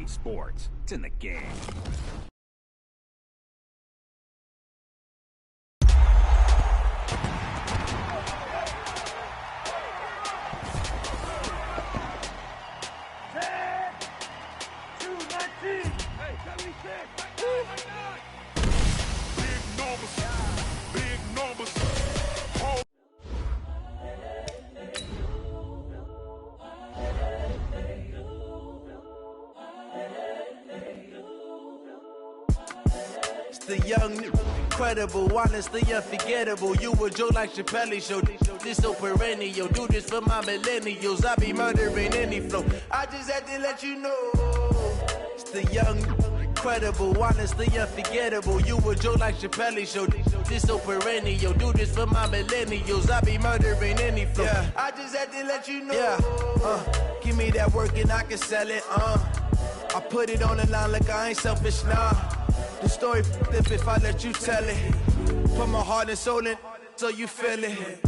EA Sports. It's in the game. The young, incredible, honestly unforgettable. You a joke like Chappelle Show. This so perennial. Do this for my millennials. I be murdering any flow. I just had to let you know. It's the young, incredible, honestly unforgettable. You a joke like Chappelle Show. This so perennial. Do this for my millennials. I be murdering any flow. Yeah. I just had to let you know. Yeah. Give me that work and I can sell it. I put it on the line like I ain't selfish now. The story if I let you tell it. Put my heart and soul in so you feel it.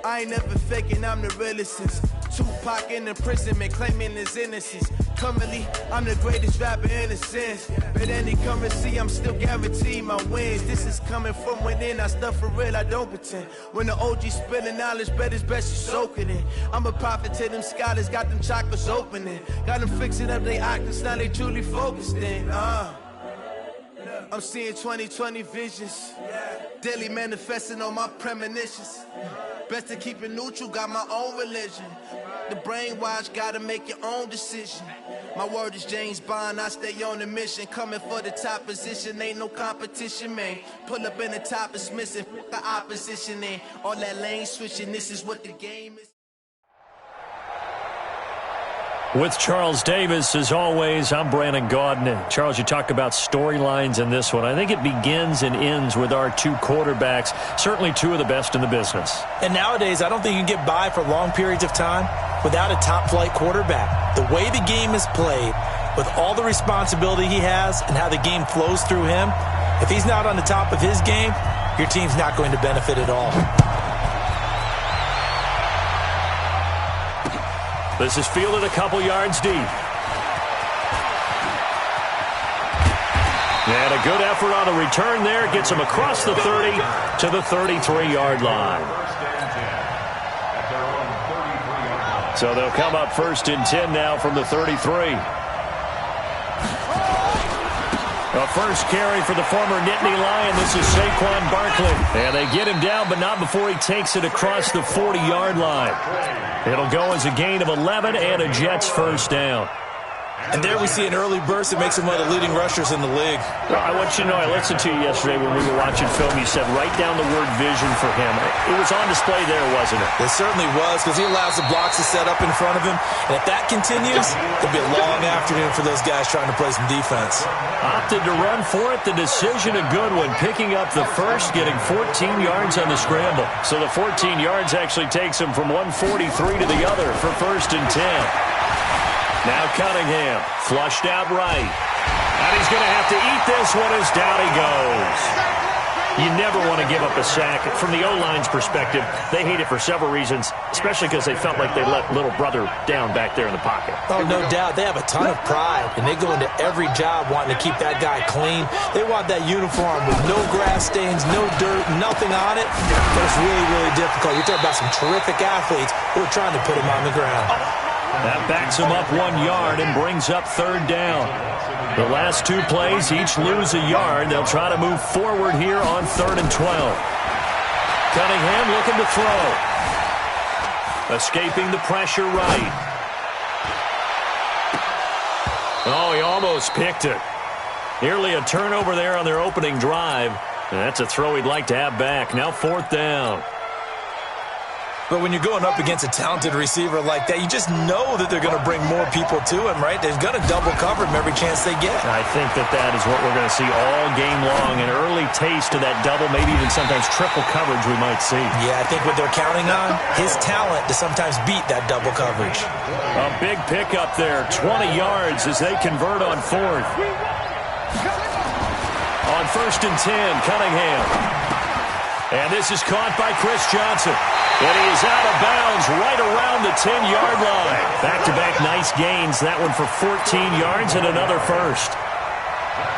I ain't never faking, I'm the realest since Tupac in imprisonment, claiming his innocence. Currently, I'm the greatest rapper in a sense. But any currency, I'm still guaranteed my wins. This is coming from within, I stuff for real, I don't pretend. When the OG spilling knowledge, bet it's best you soak it in. I'm a prophet to them scholars, got them chakras opening. Got them fixing up their octaves, now they truly focused in. I'm seeing 2020 visions, daily manifesting on my premonitions. Best to keep it neutral, got my own religion. The brainwash, gotta make your own decision. My word is James Bond, I stay on a mission. Coming for the top position, ain't no competition, man. Pull up in the top, it's missing, the opposition in. All that lane switching, this is what the game is. With Charles Davis, as always, I'm Brandon Gaudin. Charles, you talk about storylines in this one. I think it begins and ends with our two quarterbacks, certainly two of the best in the business. And nowadays, I don't think you can get by for long periods of time without a top-flight quarterback. The way the game is played, with all the responsibility he has and how the game flows through him, if he's not on the top of his game, your team's not going to benefit at all. This is fielded a couple yards deep. And a good effort on the return there. Gets him across the 30 to the 33-yard line. So they'll come up 1st and 10 now from the 33. A first carry for the former Nittany Lion. This is Saquon Barkley. And they get him down, but not before he takes it across the 40-yard line. It'll go as a gain of 11 and a Jets first down. And there we see an early burst that makes him one of the leading rushers in the league. Well, I want you to know, I listened to you yesterday when we were watching film. You said write down the word vision for him. It was on display there, wasn't it? It certainly was, because he allows the blocks to set up in front of him. And if that continues, it'll be a long afternoon for those guys trying to play some defense. Opted to run for it. The decision a good one. Picking up the first, getting 14 yards on the scramble. So the 14 yards actually takes him from 143 to the other for 1st and 10. Now Cunningham, flushed out right. And he's going to have to eat this one as down he goes. You never want to give up a sack. From the O-line's perspective, they hate it for several reasons, especially because they felt like they let little brother down back there in the pocket. Oh, no doubt. They have a ton of pride, and they go into every job wanting to keep that guy clean. They want that uniform with no grass stains, no dirt, nothing on it. But it's really, really difficult. You're talking about some terrific athletes who are trying to put him on the ground. That backs him up 1 yard and brings up 3rd down. The last two plays each lose a yard. They'll try to move forward here on 3rd and 12. Cunningham looking to throw. Escaping the pressure right. Oh, he almost picked it. Nearly a turnover there on their opening drive. And that's a throw he'd like to have back. Now 4th down. But when you're going up against a talented receiver like that, you just know that they're going to bring more people to him, right? They're going to double cover him every chance they get. I think that is what we're going to see all game long. An early taste of that double, maybe even sometimes triple coverage we might see. Yeah, I think what they're counting on, his talent to sometimes beat that double coverage. A big pickup there, 20 yards as they convert on 4th. On 1st and 10, Cunningham. And this is caught by Chris Johnson. And he is out of bounds right around the 10-yard line. Back-to-back nice gains. That one for 14 yards and another first.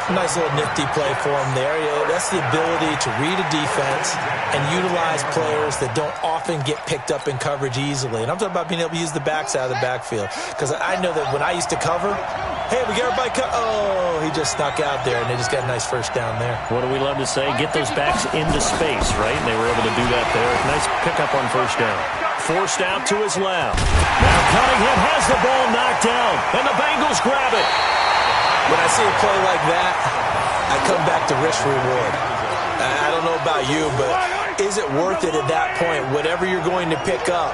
Nice little nifty play for him there. Yeah, that's the ability to read a defense and utilize players that don't often get picked up in coverage easily. And I'm talking about being able to use the backside of the backfield. Because I know that when I used to cover, hey, we got everybody oh, he just snuck out there, and they just got a nice first down there. What do we love to say? Get those backs into space, right? And they were able to do that there. Nice pickup on first down. Forced out to his left. Now Cunningham has the ball knocked down, and the Bengals grab it. When I see a play like that, I come back to risk-reward. I don't know about you, but is it worth it at that point, whatever you're going to pick up,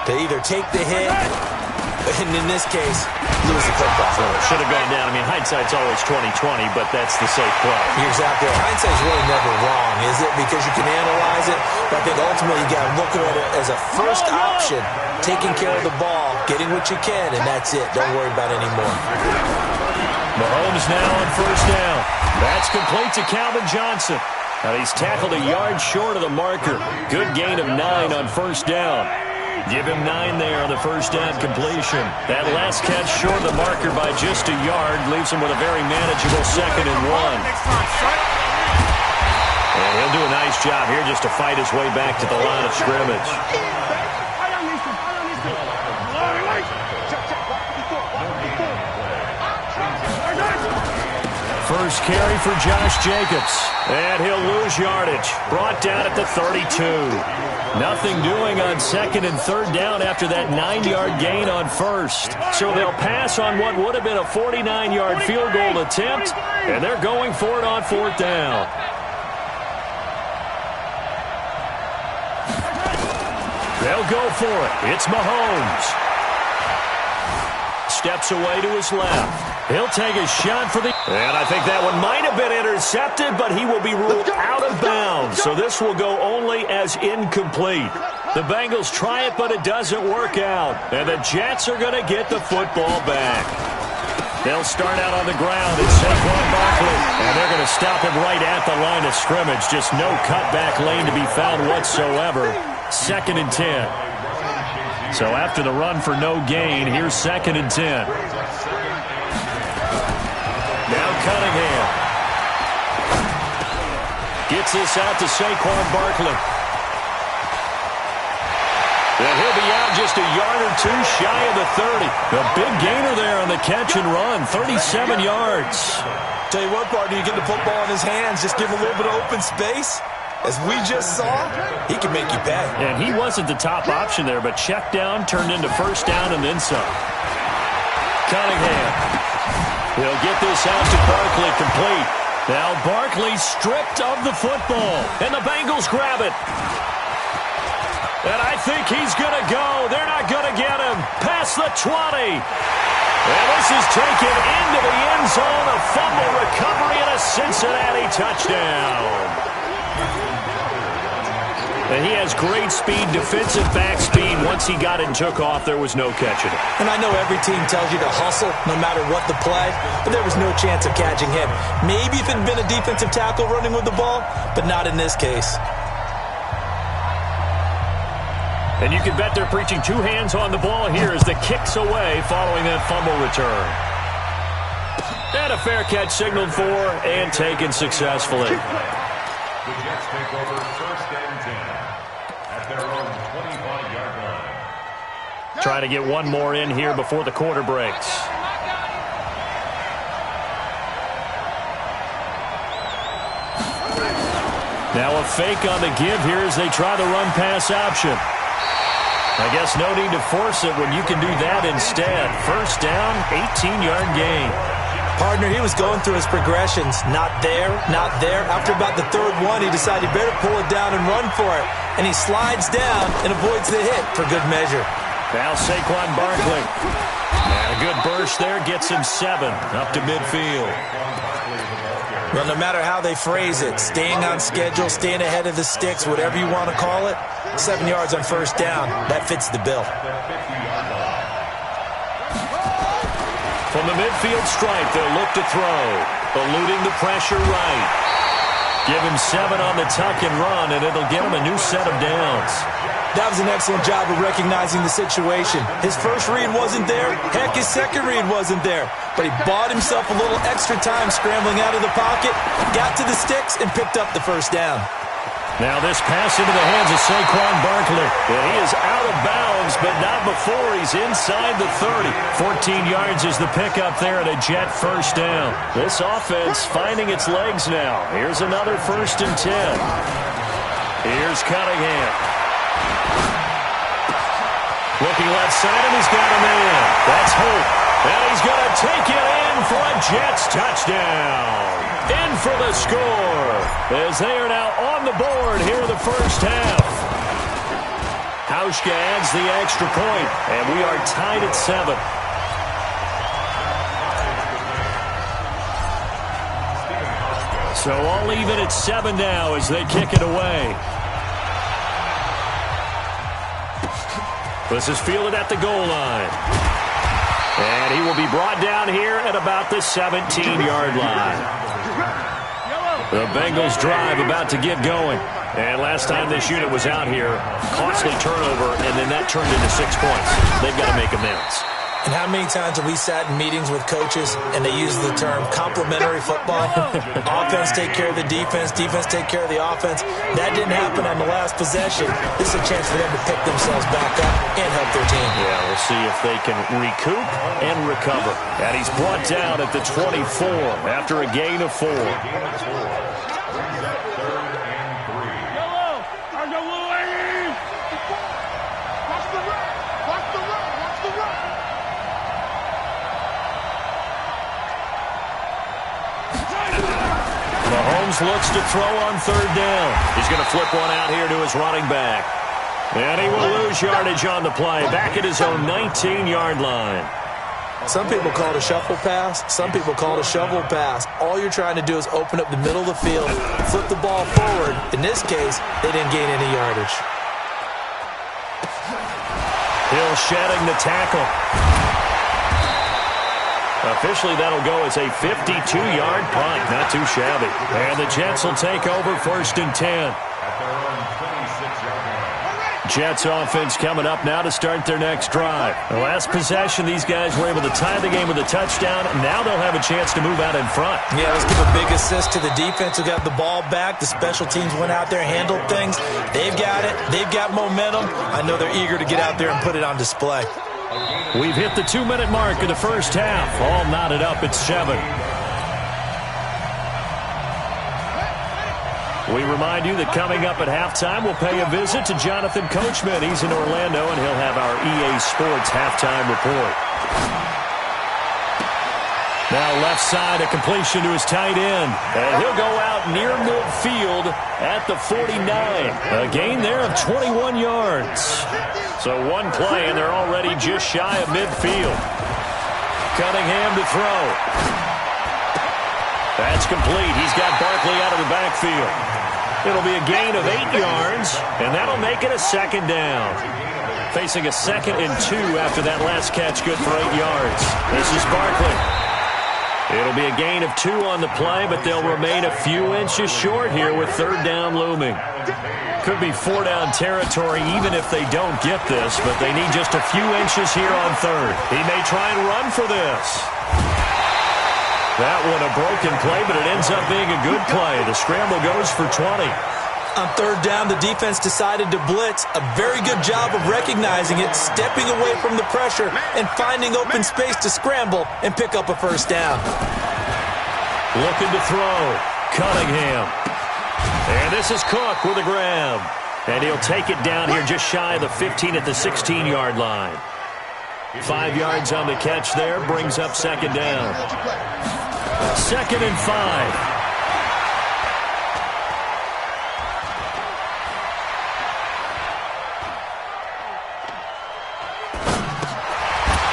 to either take the hit, and in this case, lose the football? Should have gone down. I mean, hindsight's always 20/20, but that's the safe play. You're exactly right. Hindsight's really never wrong, is it? Because you can analyze it, but I think ultimately you got to look at it as a first option, taking care of the ball, getting what you can, and that's it. Don't worry about it anymore. Mahomes now on first down. That's complete to Calvin Johnson. Now he's tackled a yard short of the marker. Good gain of 9 on first down. Give him 9 there on the first down completion. That last catch short of the marker by just a yard leaves him with a very manageable 2nd and 1. And he'll do a nice job here just to fight his way back to the line of scrimmage. First carry for Josh Jacobs. And he'll lose yardage. Brought down at the 32. Nothing doing on 2nd and 3rd down after that 9-yard gain on first. So they'll pass on what would have been a 49-yard field goal attempt. And they're going for it on 4th down. They'll go for it. It's Mahomes. Steps away to his left. He'll take a shot for the... And I think that one might have been intercepted, but he will be ruled out of bounds. So this will go only as incomplete. The Bengals try it, but it doesn't work out. And the Jets are going to get the football back. They'll start out on the ground. It's Saquon Barkley. And they're going to stop him right at the line of scrimmage. Just no cutback lane to be found whatsoever. 2nd and 10. So after the run for no gain, here's 2nd and 10. Now Cunningham. Gets this out to Saquon Barkley. And he'll be out just a yard or two shy of the 30. A big gainer there on the catch and run. 37 yards. Tell you what, partner, you get the football in his hands, just give him a little bit of open space. As we just saw, he can make you pay. And he wasn't the top option there, but check down turned into first down and then some. Cunningham. He'll get this out to Barkley complete. Now Barkley stripped of the football, and the Bengals grab it. And I think he's going to go. They're not going to get him. Past the 20. And this is taken into the end zone. A fumble recovery and a Cincinnati touchdown. And he has great speed, defensive back speed. Once he got it and took off, there was no catching it. And I know every team tells you to hustle no matter what the play, but there was no chance of catching him. Maybe if it had been a defensive tackle running with the ball, but not in this case. And you can bet they're preaching 2 hands on the ball here as the kick's away following that fumble return. And a fair catch signaled for and taken successfully. The Jets take over 1st and 10 at their own 25-yard line. Trying to get one more in here before the quarter breaks. Now a fake on the give here as they try the run-pass option. I guess no need to force it when you can do that instead. First down, 18-yard gain. Partner, he was going through his progressions. Not there, not there. After about the 3rd one, he decided he better pull it down and run for it. And he slides down and avoids the hit for good measure. Now Saquon Barkley. And a good burst there gets him 7 up to midfield. Well, no matter how they phrase it, staying on schedule, staying ahead of the sticks, whatever you want to call it, 7 yards on first down, that fits the bill. From the midfield stripe, they'll look to throw. Eluding the pressure right. Give him 7 on the tuck and run, and it'll get him a new set of downs. That was an excellent job of recognizing the situation. His first read wasn't there. Heck, his second read wasn't there. But he bought himself a little extra time scrambling out of the pocket, got to the sticks, and picked up the first down. Now this pass into the hands of Saquon Barkley. And he is out of bounds, but not before he's inside the 30. 14 yards is the pickup there and a Jet first down. This offense finding its legs now. Here's another 1st and 10. Here's Cunningham. Looking left side, and he's got him in. That's Hope. And he's going to take it in for a Jets touchdown. In for the score, as they are now on the board here in the first half. Hauschka adds the extra point, and we are tied at 7. So all even at 7 now as they kick it away. This is fielded at the goal line. And he will be brought down here at about the 17-yard line. The Bengals drive about to get going. And last time this unit was out here, costly turnover, and then that turned into 6 points. They've got to make amends. And how many times have we sat in meetings with coaches and they use the term complementary football? Offense take care of the defense, defense take care of the offense. That didn't happen on the last possession. This is a chance for them to pick themselves back up and help their team. Yeah, we'll see if they can recoup and recover. And he's brought down at the 24 after a gain of 4. Mahomes looks to throw on 3rd down. He's going to flip one out here to his running back. And he will lose yardage on the play. Back at his own 19-yard line. Some people call it a shuffle pass. Some people call it a shovel pass. All you're trying to do is open up the middle of the field, flip the ball forward. In this case, they didn't gain any yardage. Hill shedding the tackle. Officially, that'll go as a 52-yard punt. Not too shabby. And the Jets will take over 1st and 10. Jets offense coming up now to start their next drive. The last possession, these guys were able to tie the game with a touchdown. Now they'll have a chance to move out in front. Yeah, let's give a big assist to the defense who got the ball back. The special teams went out there, handled things. They've got it. They've got momentum. I know they're eager to get out there and put it on display. We've hit the 2-minute mark of the first half. All knotted up at 7. We remind you that coming up at halftime, we'll pay a visit to Jonathan Coachman. He's in Orlando, and he'll have our EA Sports halftime report. Now left side, a completion to his tight end. And he'll go out near midfield at the 49. A gain there of 21 yards. So one play, and they're already just shy of midfield. Cunningham to throw. That's complete. He's got Barkley out of the backfield. It'll be a gain of 8 yards, and that'll make it a 2nd down. Facing a 2nd and 2 after that last catch, good for 8 yards. This is Barkley. It'll be a gain of 2 on the play, but they'll remain a few inches short here with 3rd down looming. Could be 4-down territory even if they don't get this, but they need just a few inches here on 3rd. He may try and run for this. That one a broken play, but it ends up being a good play. The scramble goes for 20. On 3rd down, the defense decided to blitz. A very good job of recognizing it, stepping away from the pressure, and finding open space to scramble and pick up a 1st down. Looking to throw. Cunningham. And this is Cook with a grab. And he'll take it down here just shy of the 15 at the 16-yard line. 5 yards on the catch there, brings up 2nd down. 2nd and 5.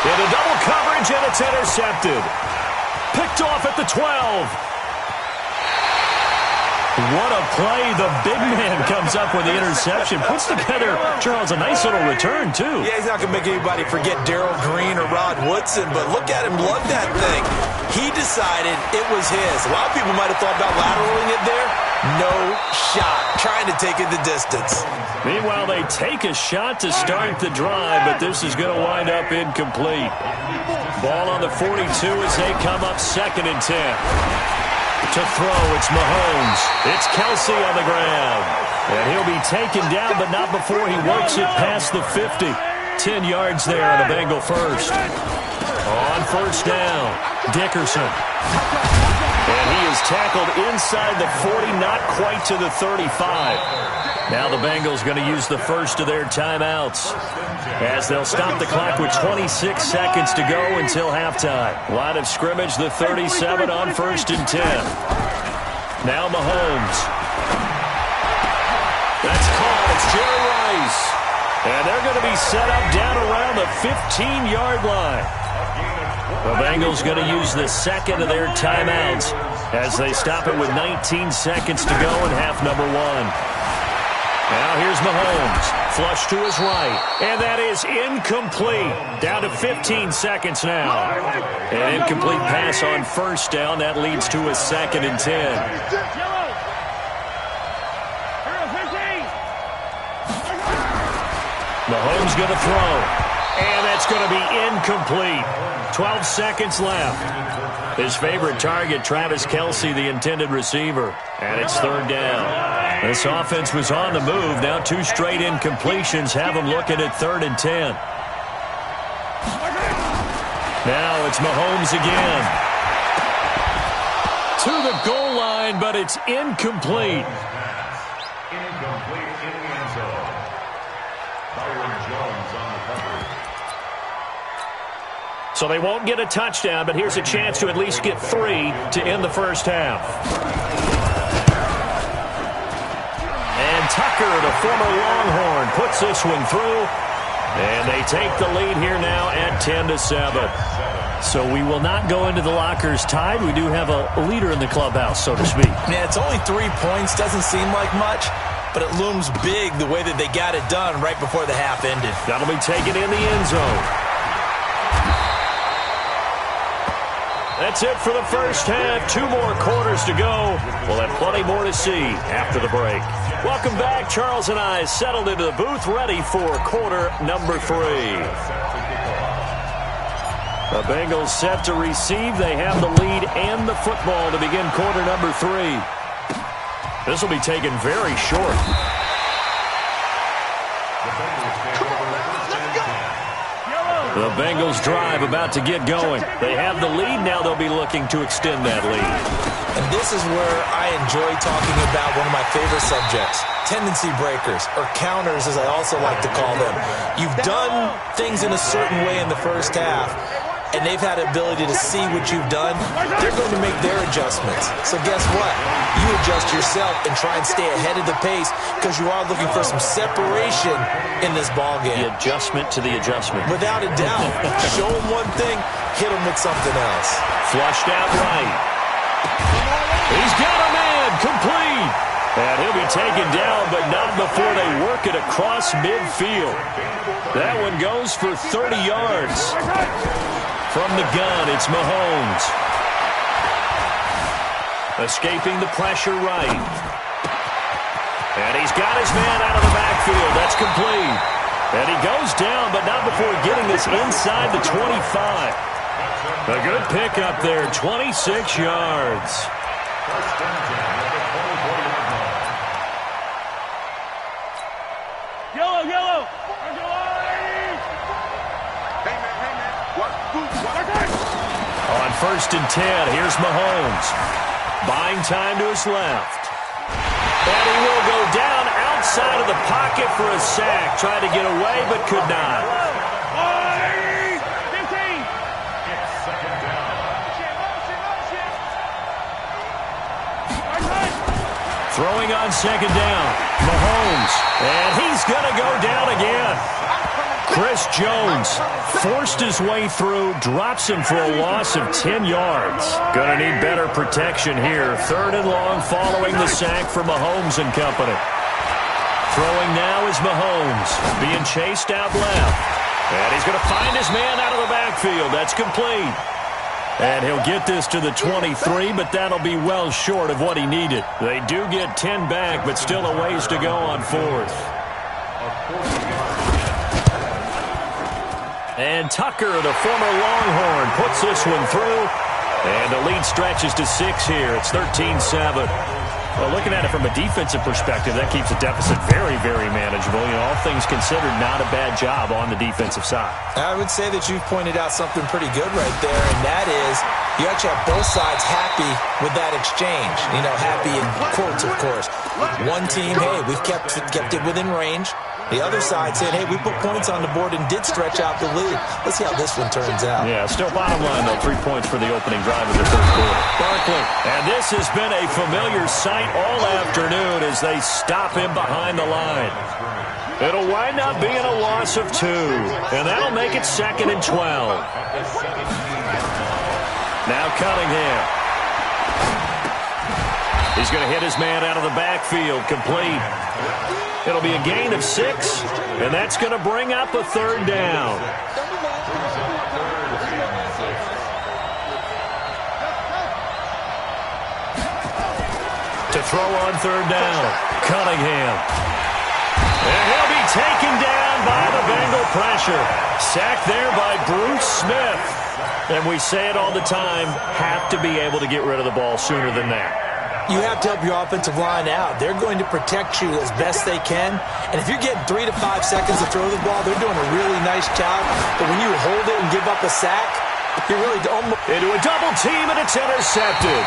Into double coverage, and it's intercepted. Picked off at the 12. What a play. The big man comes up with the interception. Puts together, Charles, a nice little return, too. Yeah, he's not going to make anybody forget Darrell Green or Rod Woodson, but look at him lug that thing. He decided it was his. A lot of people might have thought about lateraling it there. No shot. Trying to take it the distance. Meanwhile, they take a shot to start the drive, but this is going to wind up incomplete. Ball on the 42 as they come up 2nd and 10. To throw, it's Mahomes. It's Kelce on the ground. And he'll be taken down, but not before he works it past the 50. 10 yards there on a Bengal first. On 1st down, Dickerson. And he is tackled inside the 40, not quite to the 35. Now the Bengals going to use the first of their timeouts as they'll stop the clock with 26 seconds to go until halftime. Line of scrimmage, the 37 on 1st and 10. Now Mahomes. That's caught. It's Jerry Rice. And they're going to be set up down around the 15-yard line. The Bengals going to use the second of their timeouts as they stop it with 19 seconds to go in half number 1. Now here's Mahomes. Flush to his right. And that is incomplete. Down to 15 seconds now. An incomplete pass on 1st down. That leads to a 2nd and 10. Mahomes going to throw. And that's going to be incomplete. 12 seconds left. His favorite target, Travis Kelce, the intended receiver. And it's 3rd down. This offense was on the move. Now 2 straight incompletions have them looking at 3rd and 10. Now it's Mahomes again. To the goal line, but it's incomplete. Incomplete in the end zone. Byron Jones on the coverage. So they won't get a touchdown, but here's a chance to at least get 3 to end the first half. And Tucker, the former Longhorn, puts this one through. And they take the lead here now at 10-7. So we will not go into the lockers tied. We do have a leader in the clubhouse, so to speak. Yeah, it's only 3 points. Doesn't seem like much, but it looms big the way that they got it done right before the half ended. That'll be taken in the end zone. That's it for the first half. 2 more quarters to go. We'll have plenty more to see after the break. Welcome back. Charles and I settled into the booth, ready for quarter number 3. The Bengals set to receive. They have the lead and the football to begin quarter number 3. This will be taken very short. The Bengals drive about to get going. They have the lead. Now they'll be looking to extend that lead. And this is where I enjoy talking about one of my favorite subjects, tendency breakers, or counters as I also like to call them. You've done things in a certain way in the first half, and they've had the ability to see what you've done. They're going to make their adjustments. So guess what? You adjust yourself and try and stay ahead of the pace because you are looking for some separation in this ballgame. The adjustment to the adjustment. Without a doubt. Show them one thing, hit them with something else. Flushed out right. He's got a man, complete. And he'll be taken down, but not before they work it across midfield. That one goes for 30 yards. From the gun, it's Mahomes. Escaping the pressure right. And he's got his man out of the backfield. That's complete. And he goes down, but not before getting this inside the 25. A good pickup there, 26 yards. First and 10 at the 24-yard line. Yellow. On 1st and 10, here's Mahomes. Buying time to his left. And he will go down outside of the pocket for a sack. Tried to get away, but could not. 15. It's 2nd down. Throwing on 2nd down. Mahomes. And he's going to go down again. Chris Jones forced his way through, drops him for a loss of 10 yards. Going to need better protection here. 3rd and long following the sack for Mahomes and company. Throwing now is Mahomes, being chased out left. And he's going to find his man out of the backfield. That's complete. And he'll get this to the 23, but that'll be well short of what he needed. They do get 10 back, but still a ways to go on fourth. And Tucker, the former Longhorn, puts this one through. And the lead stretches to 6 here. It's 13-7. Well, looking at it from a defensive perspective, that keeps the deficit very, very manageable. You know, all things considered, not a bad job on the defensive side. I would say that you've pointed out something pretty good right there, and that is you actually have both sides happy with that exchange. You know, happy in quotes, of course. One team, hey, we've kept it within range. The other side said, hey, we put points on the board and did stretch out the lead. Let's see how this one turns out. Yeah, still bottom line, though, 3 points for the opening drive of the third quarter. Barkley, and this has been a familiar sight all afternoon as they stop him behind the line. It'll wind up being a loss of 2, and that'll make it 2nd and 12. Now Cunningham. He's going to hit his man out of the backfield, complete. It'll be a gain of 6, and that's going to bring up a third down. To throw on third down, Cunningham. And he'll be taken down by the Bengal pressure. Sacked there by Bruce Smith. And we say it all the time, have to be able to get rid of the ball sooner than that. You have to help your offensive line out. They're going to protect you as best they can. And if you're getting 3 to 5 seconds to throw the ball, they're doing a really nice job. But when you hold it and give up a sack, you're really almost into a double team, and it's intercepted.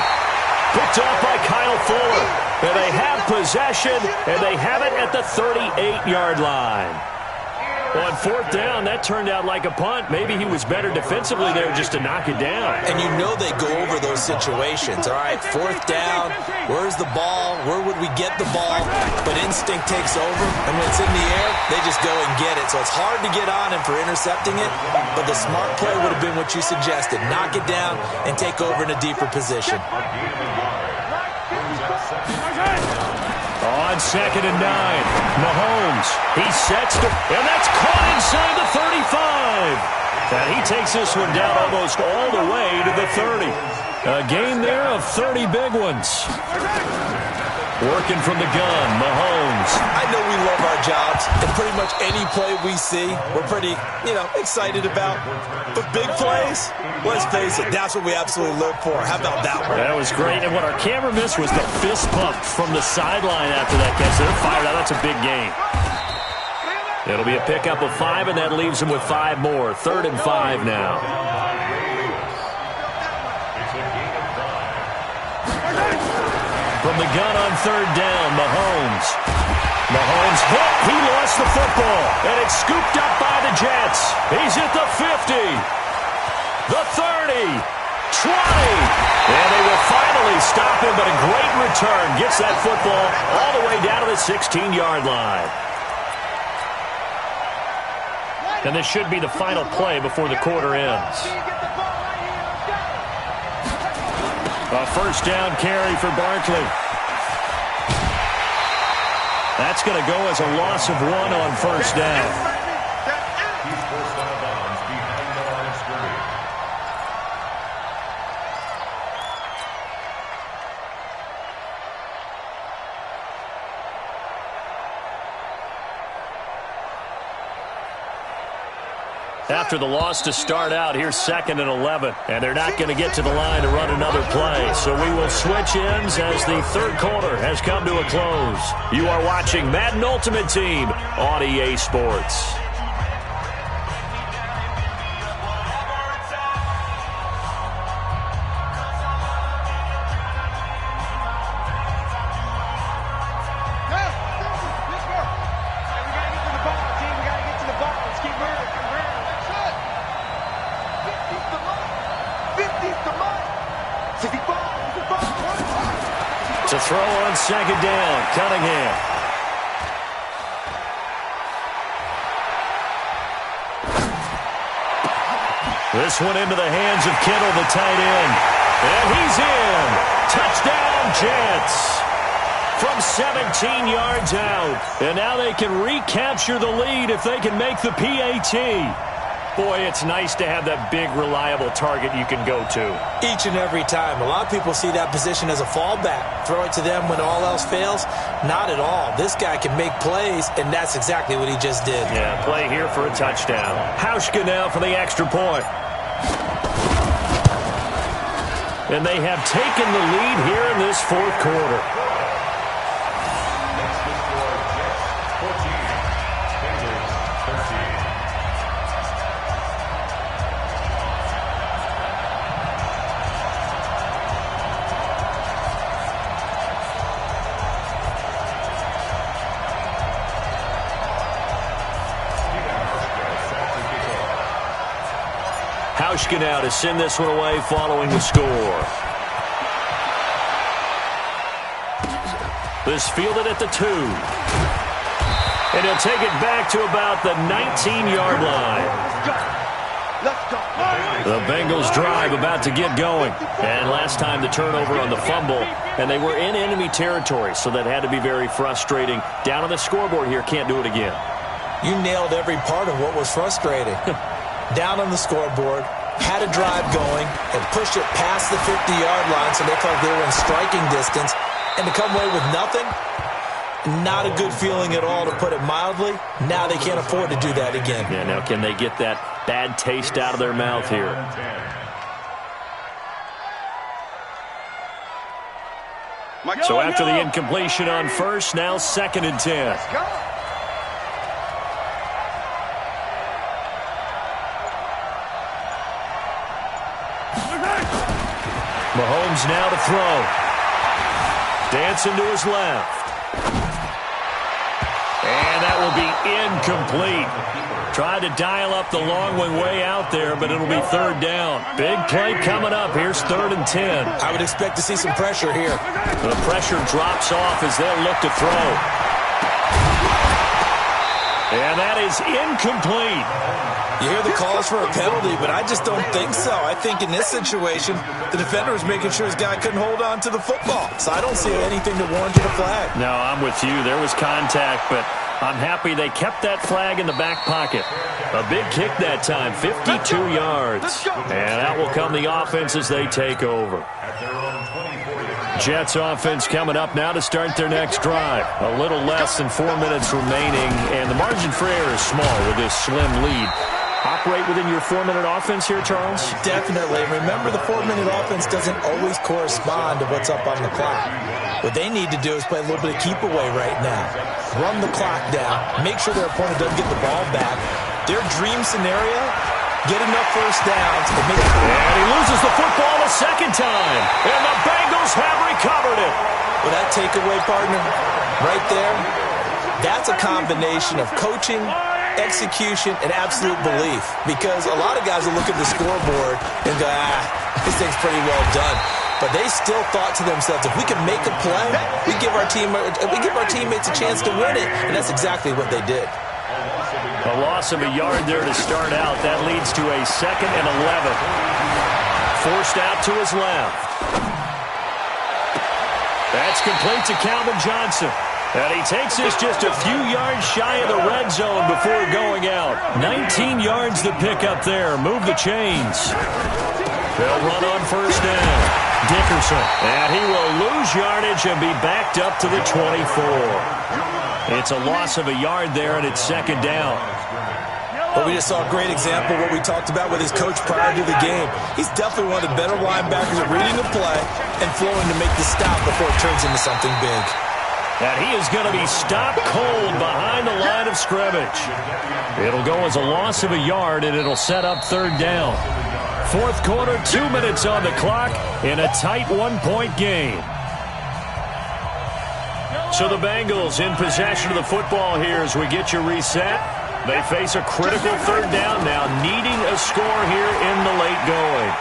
Picked off by Kyle Fuller. And they have possession, and they have it at the 38-yard line. On fourth down, that turned out like a punt. Maybe he was better defensively there just to knock it down. And you know they go over those situations. All right, fourth down, where's the ball? Where would we get the ball? But instinct takes over, and when it's in the air, they just go and get it. So it's hard to get on him for intercepting it, but the smart play would have been what you suggested. Knock it down and take over in a deeper position. On 2nd and 9, Mahomes, he sets to, and that's caught inside the 35. And he takes this one down almost all the way to the 30. A gain there of 30 big ones. Working from the gun, Mahomes. I know we love our jobs, and pretty much any play we see, we're pretty, excited about. But big plays, let's face it, that's what we absolutely live for. How about that one? That was great, and what our camera missed was the fist pump from the sideline after that catch. They're fired out. That's a big game. It'll be a pickup of 5, and that leaves them with 5 more. 3rd and 5 now. From the gun on 3rd down, Mahomes. Mahomes hit. He lost the football. And it's scooped up by the Jets. He's at the 50. The 30. 20. And they will finally stop him, but a great return. Gets that football all the way down to the 16-yard line. And this should be the final play before the quarter ends. A first down carry for Barkley. That's going to go as a loss of 1 on first down. He's forced out of bounds behind the line of scrimmage. After the loss to start out, here's 2nd and 11. And they're not going to get to the line to run another play. So we will switch ends as the third quarter has come to a close. You are watching Madden Ultimate Team on EA Sports. To throw on 2nd down, Cunningham. This one into the hands of Kittle, the tight end. And he's in. Touchdown, Jets. From 17 yards out. And now they can recapture the lead if they can make the PAT. Boy, it's nice to have that big, reliable target you can go to. Each and every time. A lot of people see that position as a fallback. Throw it to them when all else fails. Not at all. This guy can make plays, and that's exactly what he just did. Yeah, play here for a touchdown. Hauschka now for the extra point. And they have taken the lead here in this fourth quarter. Next to score, Jets 14, Bengals 13. Hauschka now to send this one away following the score. This fielded at the 2. And he'll take it back to about the 19-yard line. The Bengals drive about to get going. And last time the turnover on the fumble, and they were in enemy territory, so that had to be very frustrating. Down on the scoreboard here, can't do it again. You nailed every part of what was frustrating. Down on the scoreboard, had a drive going, and pushed it past the 50-yard line so they thought they were in striking distance, and to come away with nothing, not a good feeling at all, to put it mildly. Now they can't afford to do that again. Yeah, now can they get that bad taste out of their mouth here? So after the incompletion on first, now 2nd and 10. Let's go. Mahomes now to throw. Dancing to his left. And that will be incomplete. Tried to dial up the long one way out there, but it'll be 3rd down. Big play coming up. Here's 3rd and 10. I would expect to see some pressure here. The pressure drops off as they'll look to throw. And that is incomplete. You hear the calls for a penalty, but I just don't think so. I think in this situation, the defender was making sure his guy couldn't hold on to the football. So I don't see anything to warrant a flag. No, I'm with you. There was contact, but I'm happy they kept that flag in the back pocket. A big kick that time, 52 yards. And out will come the offense as they take over. Jets offense coming up now to start their next drive. A little less than 4 minutes remaining, and the margin for error is small with this slim lead. Operate within your 4-minute offense here, Charles? Definitely. Remember, the 4-minute offense doesn't always correspond to what's up on the clock. What they need to do is play a little bit of keep away right now. Run the clock down. Make sure their opponent doesn't get the ball back. Their dream scenario, get enough first downs. And he loses the football a second time. And the Bengals have recovered it. Well, that takeaway, partner, right there, that's a combination of coaching, execution, and absolute belief. Because a lot of guys will look at the scoreboard and go, this thing's pretty well done. But they still thought to themselves, if we can make a play, we give our teammates a chance to win it. And that's exactly what they did. A loss of a yard there to start out. That leads to a 2nd and 11. Forced out to his left. That's complete to Calvin Johnson. And he takes this just a few yards shy of the red zone before going out. 19 yards to pick up there. Move the chains. They'll run on first down. Dickerson. And he will lose yardage and be backed up to the 24. It's a loss of a yard there, and it's 2nd down. Well, we just saw a great example of what we talked about with his coach prior to the game. He's definitely one of the better linebackers at reading the play and flowing to make the stop before it turns into something big. And he is going to be stopped cold behind the line of scrimmage. It'll go as a loss of a yard, and it'll set up 3rd down. Fourth quarter, 2 minutes on the clock in a tight 1-point game. So the Bengals in possession of the football here as we get you reset. They face a critical 3rd down now, needing a score here in the late going.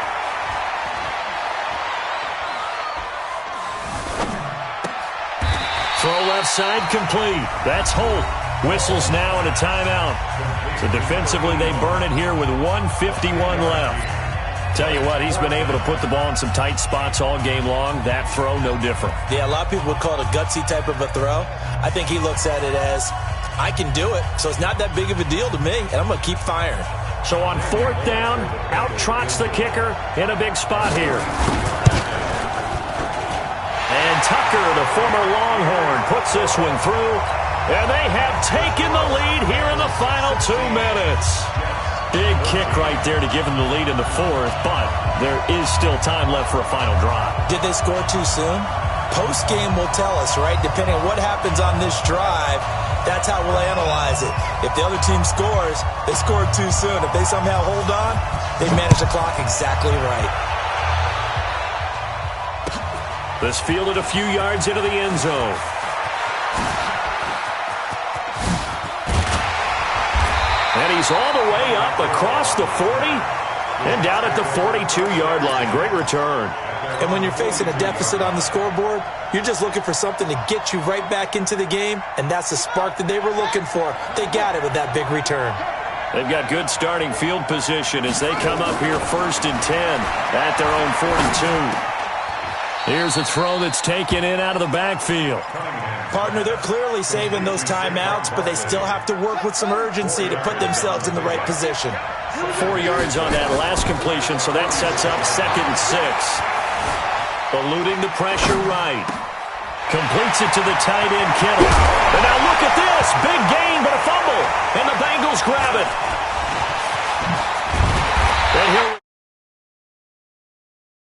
Throw left side complete. That's Holt. Whistles now and a timeout. So defensively they burn it here with 1:51 left. Tell you what, he's been able to put the ball in some tight spots all game long. That throw, no different. Yeah, a lot of people would call it a gutsy type of a throw. I think he looks at it as I can do it, so it's not that big of a deal to me, and I'm going to keep firing. So on 4th down, out trots the kicker in a big spot here. And Tucker, the former Longhorn, puts this one through. And they have taken the lead here in the final 2 minutes. Big kick right there to give them the lead in the 4th, but there is still time left for a final drive. Did they score too soon? Post-game will tell us, right? Depending on what happens on this drive, that's how we'll analyze it. If the other team scores, they scored too soon. If they somehow hold on, they manage the clock exactly right. This fielded a few yards into the end zone. And he's all the way up across the 40 and down at the 42-yard line. Great return. And when you're facing a deficit on the scoreboard, you're just looking for something to get you right back into the game, and that's the spark that they were looking for. They got it with that big return. They've got good starting field position as they come up here 1st and 10 at their own 42. Here's a throw that's taken in out of the backfield. Partner, they're clearly saving those timeouts, but they still have to work with some urgency to put themselves in the right position. 4 yards on that last completion, so that sets up 2nd and 6. Eluding the pressure right. Completes it to the tight end, Kittle. And now look at this. Big gain, but a fumble. And the Bengals grab it.